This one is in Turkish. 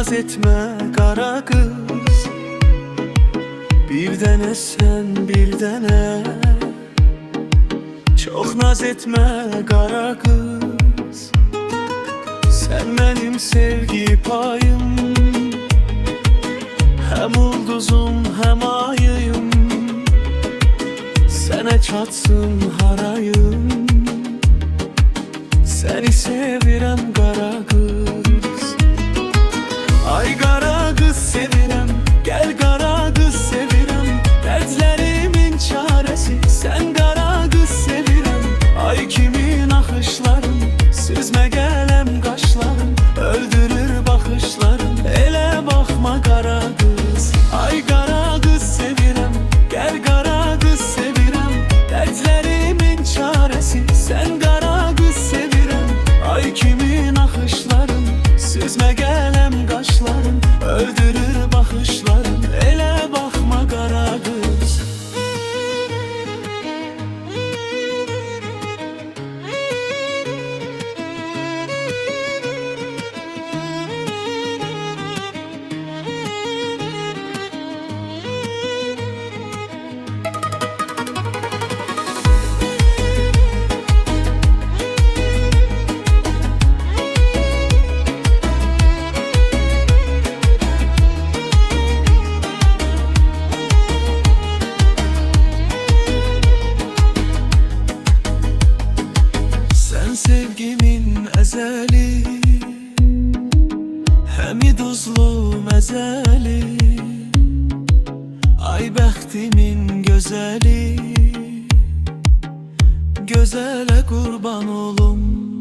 naz etme kara kız, bir dene sen bir dene. Çok naz etme kara kız, sen benim sevgi payım. Hem ulduzum hem ayıyım, sene çatsın harayım. Seni sevirem kara kız. Ay kara kız sevirem, gel kara kız sevirem. Dertlerimin çaresi sen kara kız sevirem. Ay kimin akışlarım, süzme gelem kaşlarım. Öldürür bakışlarım, ele bakma kara kız. Ay kara kız sevirem, gel kara kız sevirem. Dertlerimin çaresi sen kara kız sevirem. Ay kimin akışlarım, süzme gelem kaşlarım. Öldürür bakışlarım, ele bakma kara kız. Sevgimin ezeli, hem duzlu mezeli. Ay bəxtimin gözeli, gözele kurban olum.